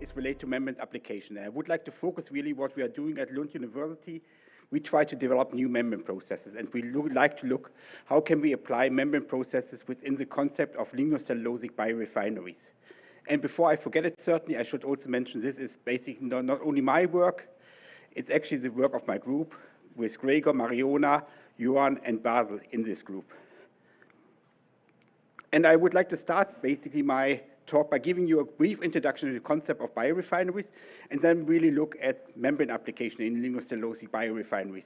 is related to membrane application. I would like to focus really what we are doing at Lund University. We try to develop new membrane processes, and we like to look how can we apply membrane processes within the concept of lignocellulosic biorefineries. And before I forget it, certainly I should also mention this is basically not only my work, it's actually the work of my group with Gregor, Mariona, Johan, and Basel in this group. And I would like to start basically my talk by giving you a brief introduction to the concept of biorefineries, and then really look at membrane application in lignocellulosic biorefineries.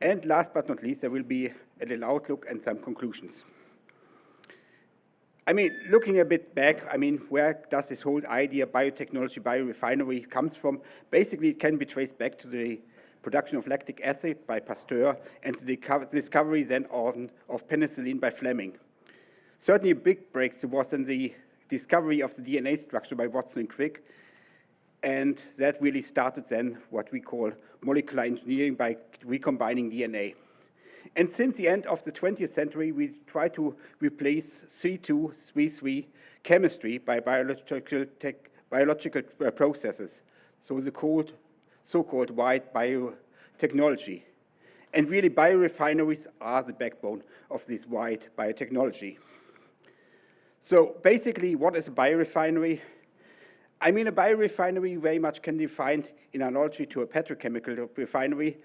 And last but not least, there will be a little outlook and some conclusions. I mean, looking a bit back, I mean, where does this whole idea biotechnology, biorefinery comes from? Basically, it can be traced back to the production of lactic acid by Pasteur and the discovery then of penicillin by Fleming. Certainly a big breakthrough was in the discovery of the DNA structure by Watson and Crick, and that really started then what we call molecular engineering by recombining DNA. And since the end of the 20th century, we try to replace C2, chemistry by biological processes, so the so-called white biotechnology. And really, biorefineries are the backbone of this white biotechnology. So basically, what is a biorefinery? I mean, a biorefinery very much can be defined in analogy to a petrochemical refinery,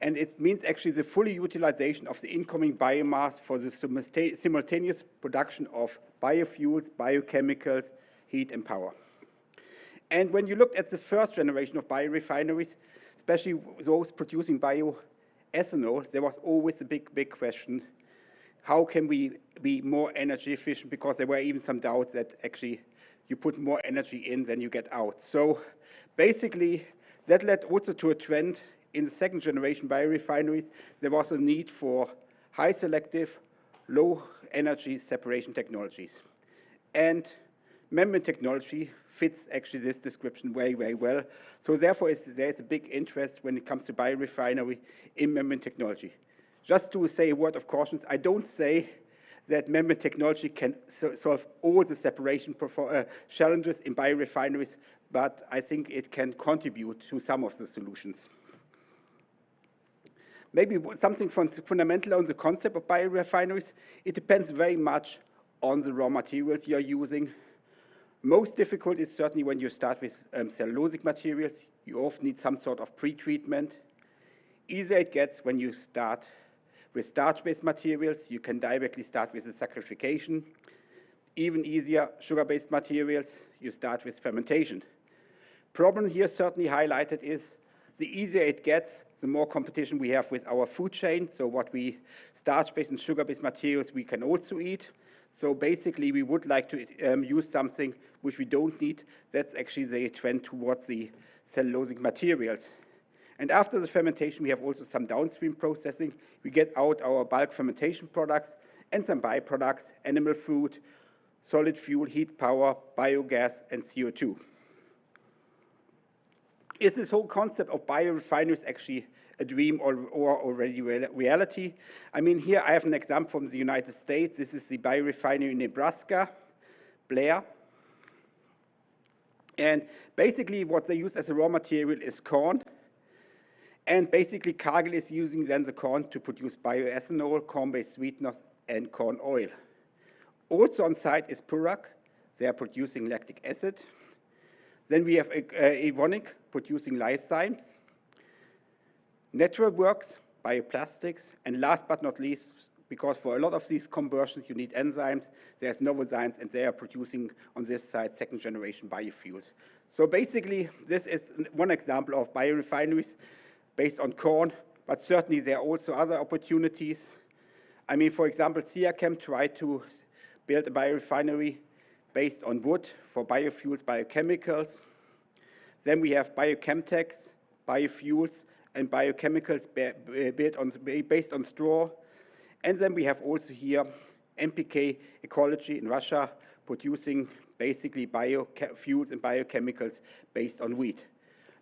and it means actually the full utilization of the incoming biomass for the simultaneous production of biofuels, biochemicals, heat, and power. And when you look at the first generation of biorefineries, especially those producing bioethanol, there was always a big question: how can we be more energy efficient? Because there were even some doubts that actually you put more energy in than you get out. So basically, that led also to a trend in the second generation biorefineries. There was a need for high selective, low energy separation technologies. And membrane technology fits actually this description very well. So therefore, there's a big interest when it comes to biorefinery in membrane technology. Just to say a word of caution, I don't say that membrane technology can solve all the separation challenges in biorefineries, but I think it can contribute to some of the solutions. Maybe something fundamental on the concept of biorefineries, it depends very much on the raw materials you're using. Most difficult is certainly when you start with cellulosic materials. You often need some sort of pre-treatment. Easier it gets when you start with starch-based materials. You can directly start with the saccharification. Even easier, sugar-based materials, you start with fermentation. Problem here certainly highlighted is the easier it gets, the more competition we have with our food chain. So what we starch-based and sugar-based materials we can also eat. So basically we would like to use something which we don't need. That's actually the trend towards the cellulosic materials. And after the fermentation, we have also some downstream processing. We get out our bulk fermentation products and some byproducts, animal food, solid fuel, heat power, biogas, and CO2. Is this whole concept of biorefineries actually a dream or already reality? I mean, here I have an example from the United States. This is the biorefinery in Nebraska, Blair. And basically what they use as a raw material is corn. And basically Cargill is using then the corn to produce bioethanol, corn-based sweeteners, and corn oil. Also on site is Purak. They are producing lactic acid. Then we have Evonik producing lysozymes, Natural Works, bioplastics, and last but not least, because for a lot of these conversions you need enzymes, there's Novozymes, and they are producing on this side second generation biofuels. So basically this is one example of biorefineries based on corn, but certainly there are also other opportunities. I mean, for example, Siachem tried to build a biorefinery based on wood for biofuels, biochemicals. Then we have biochemtechs, biofuels, and biochemicals based on straw. And then we have also here MPK Ecology in Russia producing basically biofuels and biochemicals based on wheat.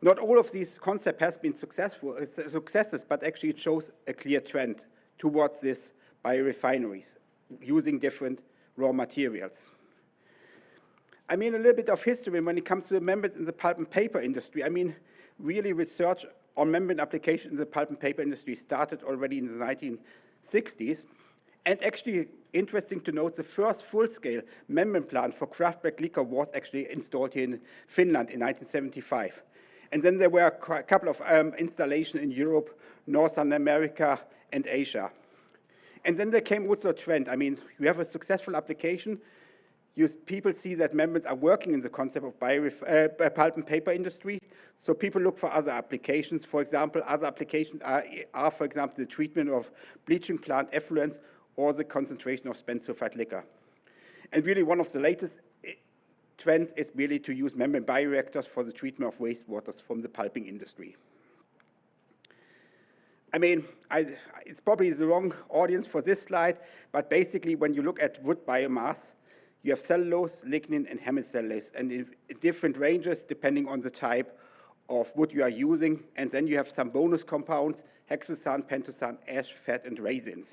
Not all of these concepts has been successes, but actually it shows a clear trend towards this biorefineries using different raw materials. I mean, a little bit of history when it comes to the membranes in the pulp and paper industry. I mean, really research on membrane application in the pulp and paper industry started already in the 1960s. And actually, interesting to note, the first full-scale membrane plant for Kraft black liquor was actually installed here in Finland in 1975. And then there were a couple of installations in Europe, Northern America, and Asia. And then there came also a trend. I mean, you have a successful application. People see that membranes are working in the concept of pulp and paper industry. So people look for other applications. For example, other applications are, for example, the treatment of bleaching plant effluents or the concentration of spent sulfite liquor. And really one of the latest trends is really to use membrane bioreactors for the treatment of wastewaters from the pulping industry. I mean, it's probably the wrong audience for this slide, but basically when you look at wood biomass, you have cellulose, lignin, and hemicellulose, and in different ranges depending on the type of wood you are using. And then you have some bonus compounds, hexosan, pentosan, ash, fat, and resins.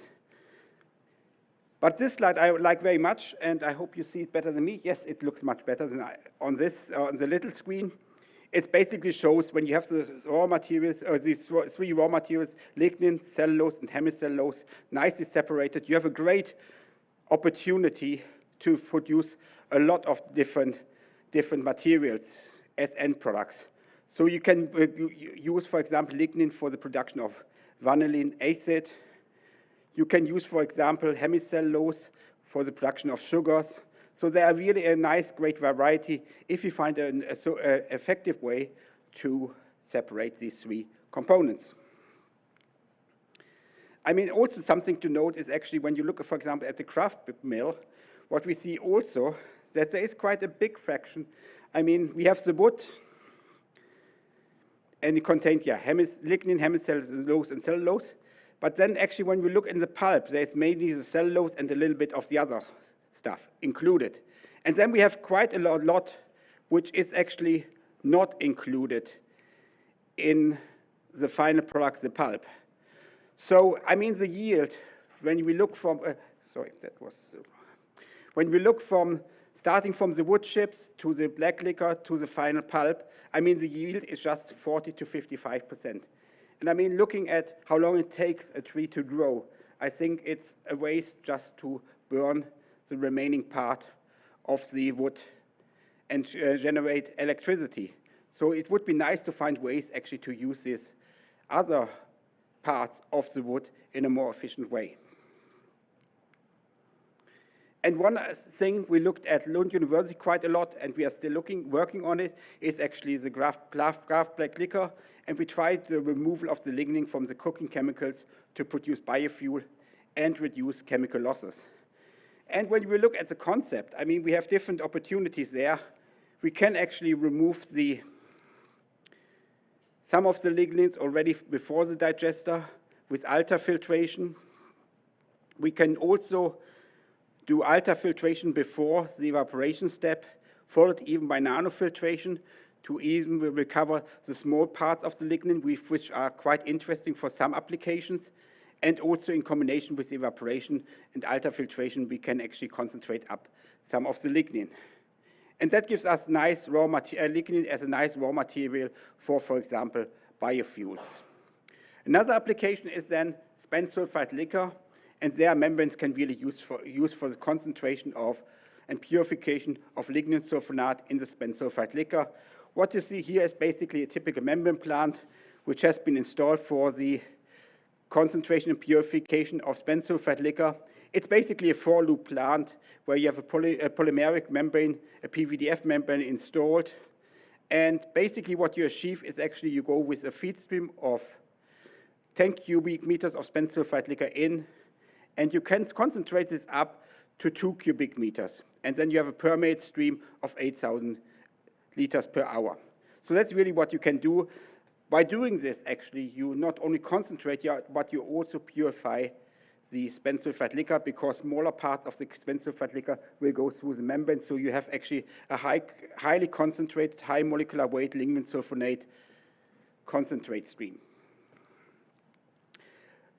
But this slide I like very much, and I hope you see it better than me. Yes, it looks much better than on the little screen. It basically shows when you have the raw materials, or these three raw materials, lignin, cellulose, and hemicellulose, nicely separated. You have a great opportunity to produce a lot of different materials as end products. So you can use, for example, lignin for the production of vanillin acid. You can use, for example, hemicellulose for the production of sugars. So there are really a nice, great variety if you find an effective way to separate these three components. I mean, also something to note is actually when you look, for example, at the Kraft mill, what we see also that there is quite a big fraction. I mean, we have the wood, and it contains, lignin, hemicellulose, and cellulose. But then actually when we look in the pulp, there's mainly the cellulose and a little bit of the other stuff included. And then we have quite a lot which is actually not included in the final product, the pulp. So, I mean, the yield, when we look from, when we look from starting from the wood chips to the black liquor to the final pulp, I mean, the yield is just 40 to 55%. And I mean, looking at how long it takes a tree to grow, I think it's a waste just to burn the remaining part of the wood and generate electricity. So it would be nice to find ways actually to use these other parts of the wood in a more efficient way. And one thing we looked at Lund University quite a lot, and we are still working on it, is actually the Kraft black liquor. And we tried the removal of the lignin from the cooking chemicals to produce biofuel and reduce chemical losses. And when we look at the concept, I mean, we have different opportunities there. We can actually remove some of the lignins already before the digester with ultrafiltration. We can also do ultrafiltration before the evaporation step, followed even by nanofiltration to even recover the small parts of the lignin, which are quite interesting for some applications. And also in combination with evaporation and ultrafiltration, we can actually concentrate up some of the lignin. And that gives us nice raw lignin as a nice raw material for example, biofuels. Another application is then spent sulfite liquor, and there membranes can really use for the concentration of and purification of lignin sulfonate in the spent sulfite liquor. What you see here is basically a typical membrane plant which has been installed for the concentration and purification of spent sulfite liquor. It's basically a four-loop plant where you have a polymeric membrane, a PVDF membrane installed. And basically what you achieve is actually you go with a feed stream of 10 cubic meters of spent sulfite liquor in, and you can concentrate this up to 2 cubic meters. And then you have a permeate stream of 8,000 liters per hour. So that's really what you can do. By doing this, actually, you not only concentrate, but you also purify the spent sulfite liquor, because smaller parts of the spent sulfite liquor will go through the membrane. So you have actually a highly concentrated, high molecular weight lignin sulfonate concentrate stream.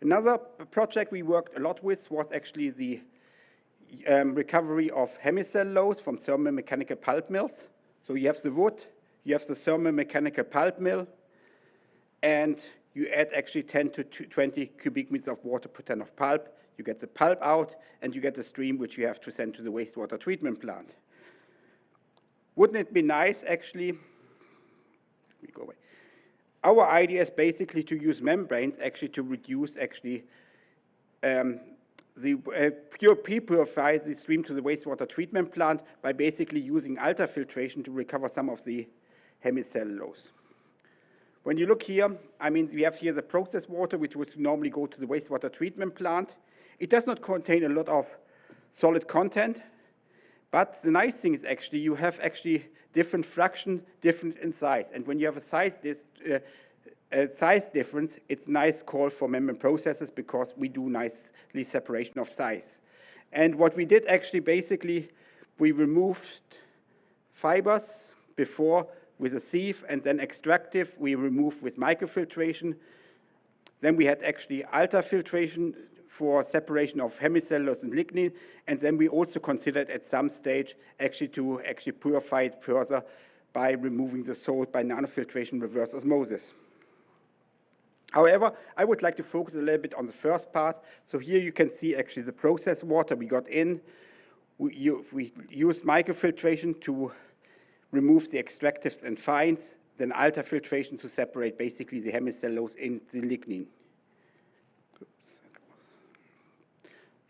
Another project we worked a lot with was actually the recovery of hemicellulose from thermomechanical pulp mills. So you have the wood, you have the thermomechanical pulp mill, and you add actually 10 to 20 cubic meters of water per ton of pulp. You get the pulp out, and you get the stream which you have to send to the wastewater treatment plant. Wouldn't it be nice, actually? Let me go away. Our idea is basically to use membranes actually to reduce actually the purify the stream to the wastewater treatment plant by basically using ultrafiltration to recover some of the hemicellulose. When you look here, I mean, we have here the process water, which would normally go to the wastewater treatment plant. It does not contain a lot of solid content, but the nice thing is actually you have actually different fraction, different in size. And when you have a size difference, it's nice call for membrane processes because we do nicely separation of size. And what we did actually basically, we removed fibers before with a sieve, and then extractive we removed with microfiltration. Then we had actually ultrafiltration for separation of hemicellulose and lignin, and then we also considered at some stage actually to purify it further by removing the salt by nanofiltration reverse osmosis. However, I would like to focus a little bit on the first part. So here you can see actually the process water we got in. We used microfiltration to remove the extractives and fines, then ultrafiltration to separate basically the hemicellulose and the lignin.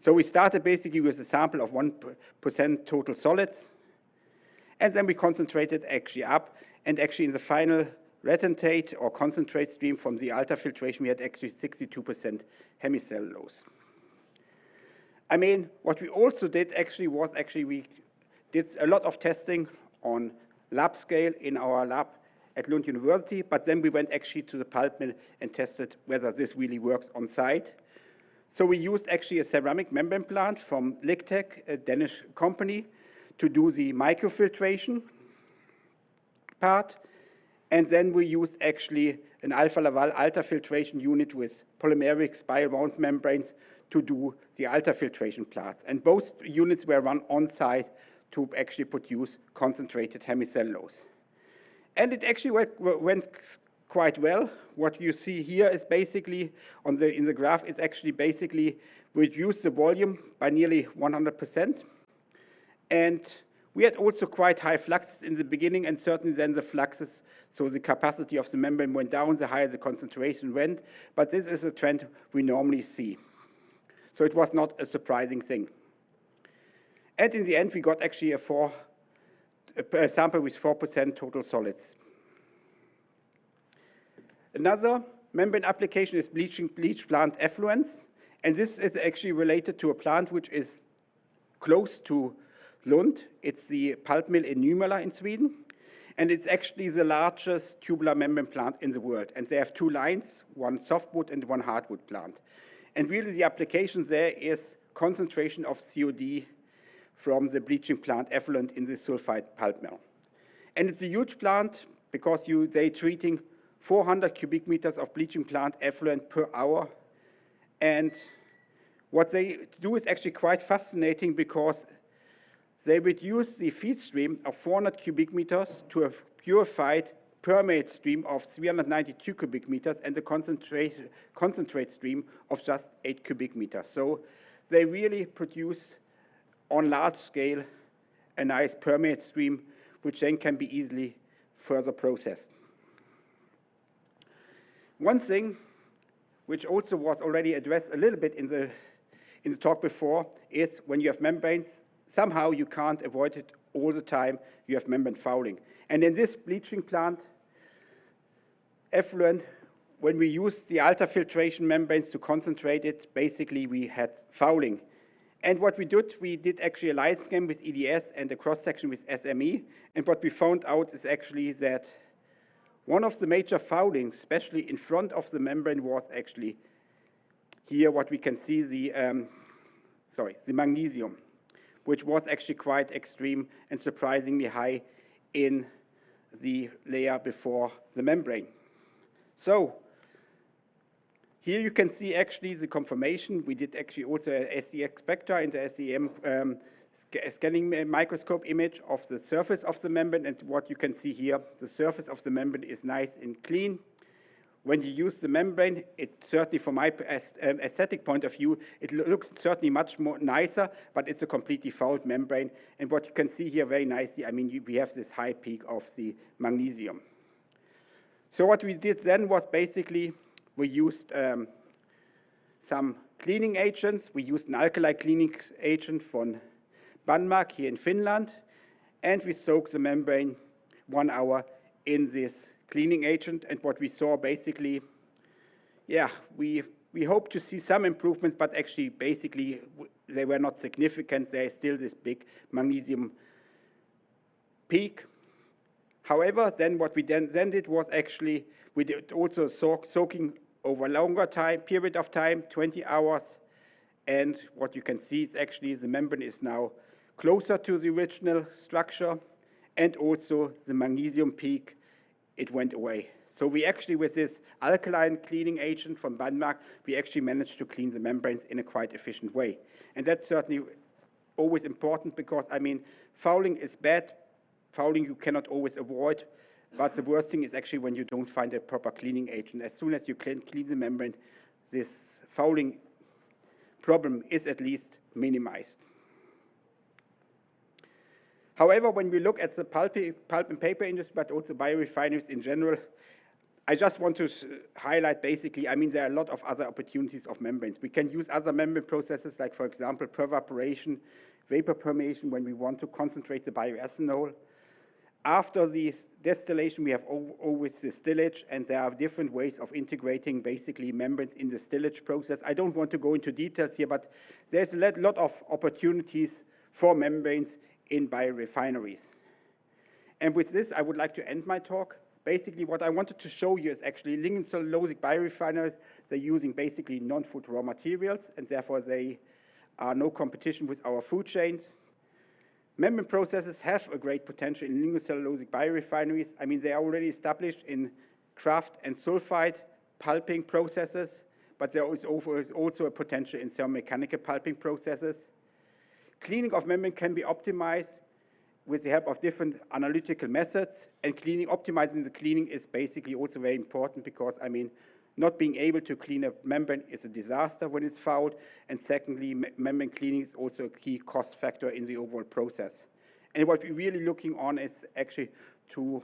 So we started basically with a sample of 1% total solids, and then we concentrated actually up, and actually in the final retentate or concentrate stream from the ultrafiltration, we had actually 62% hemicellulose. I mean, what we also did actually was we did a lot of testing on lab scale in our lab at Lund University, but then we went actually to the pulp mill and tested whether this really works on site. So we used actually a ceramic membrane plant from Lignocellulose, a Danish company, to do the microfiltration part. And then we used actually an Alfa Laval ultrafiltration unit with polymeric spiral-wound membranes to do the ultrafiltration parts. And both units were run on site to actually produce concentrated hemicellulose. And it actually went quite well. What you see here is basically in the graph is actually basically reduced the volume by nearly 100%. And we had also quite high fluxes in the beginning, and certainly then the fluxes, so the capacity of the membrane went down, the higher the concentration went. But this is a trend we normally see. So it was not a surprising thing. And in the end, we got actually a sample with 4% total solids. Another membrane application is bleach plant effluents. And this is actually related to a plant which is close to Lund. It's the pulp mill in Nymölla in Sweden. And it's actually the largest tubular membrane plant in the world. And they have two lines, one softwood and one hardwood plant. And really the application there is concentration of COD from the bleaching plant effluent in the sulfide pulp mill. And it's a huge plant because they're treating 400 cubic meters of bleaching plant effluent per hour. And what they do is actually quite fascinating because they reduce the feed stream of 400 cubic meters to a purified permeate stream of 392 cubic meters and a concentrate stream of just 8 cubic meters. So they really produce on large scale a nice permeate stream which then can be easily further processed. One thing which also was already addressed a little bit in the talk before is when you have membranes, somehow you can't avoid it all the time, you have membrane fouling. And in this bleaching plant effluent, when we used the ultrafiltration membranes to concentrate it, basically we had fouling. And what we did actually a light scan with IETS and a cross-section with SME. And what we found out is actually that one of the major foulings, especially in front of the membrane, was actually here what we can see, the magnesium, which was actually quite extreme and surprisingly high in the layer before the membrane. So Here you can see actually the confirmation. We did actually also a SEX spectra in the SEM scanning microscope image of the surface of the membrane, and what you can see here, the surface of the membrane is nice and clean. When you use the membrane, it certainly, from my aesthetic point of view, it looks certainly much more nicer, but it's a completely fouled membrane. And what you can see here very nicely, I mean, we have this high peak of the magnesium. So what we did then was basically we used some cleaning agents. We used an alkali cleaning agent from Banmark here in Finland, and we soaked the membrane 1 hour in this cleaning agent. And what we saw basically, yeah, we hope to see some improvements, but actually basically they were not significant. There is still this big magnesium peak. However, then what we then did was actually we did also soaking over a longer period of time, 20 hours. And what you can see is actually the membrane is now closer to the original structure, and also the magnesium peak, it went away. So we actually, with this alkaline cleaning agent from Banmark, we actually managed to clean the membranes in a quite efficient way. And that's certainly always important because, I mean, fouling is bad. Fouling you cannot always avoid, but the worst thing is actually when you don't find a proper cleaning agent. As soon as you clean the membrane, this fouling problem is at least minimized. However, when we look at the pulp and paper industry, but also biorefineries in general, I just want to highlight basically, I mean, there are a lot of other opportunities of membranes. We can use other membrane processes like, for example, pervaporation, vapor permeation when we want to concentrate the bioethanol. After the distillation, we have always the stillage, and there are different ways of integrating basically membranes in the stillage process. I don't want to go into details here, but there's a lot of opportunities for membranes in biorefineries. And with this, I would like to end my talk. Basically, what I wanted to show you is actually lignocellulosic biorefineries. They're using basically non-food raw materials, and therefore they are no competition with our food chains. Membrane processes have a great potential in lignocellulosic biorefineries. I mean, they are already established in Kraft and sulfide pulping processes, but there is also a potential in thermomechanical pulping processes. Cleaning of membrane can be optimized with the help of different analytical methods, and optimizing the cleaning is basically also very important because, I mean, not being able to clean a membrane is a disaster when it's fouled, and secondly, membrane cleaning is also a key cost factor in the overall process. And what we're really looking on is actually to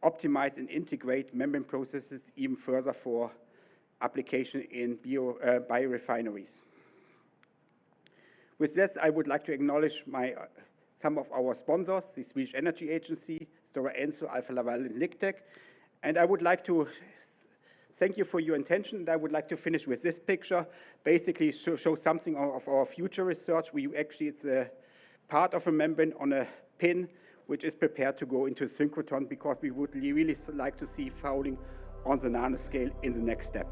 optimize and integrate membrane processes even further for application in biorefineries. With this, I would like to acknowledge some of our sponsors, the Swedish Energy Agency, Stora Enso, Alfa Laval, and Lignocellulose. And I would like to thank you for your attention. And I would like to finish with this picture, basically show something of our future research. It's a part of a membrane on a pin, which is prepared to go into a synchrotron because we would really like to see fouling on the nanoscale in the next step.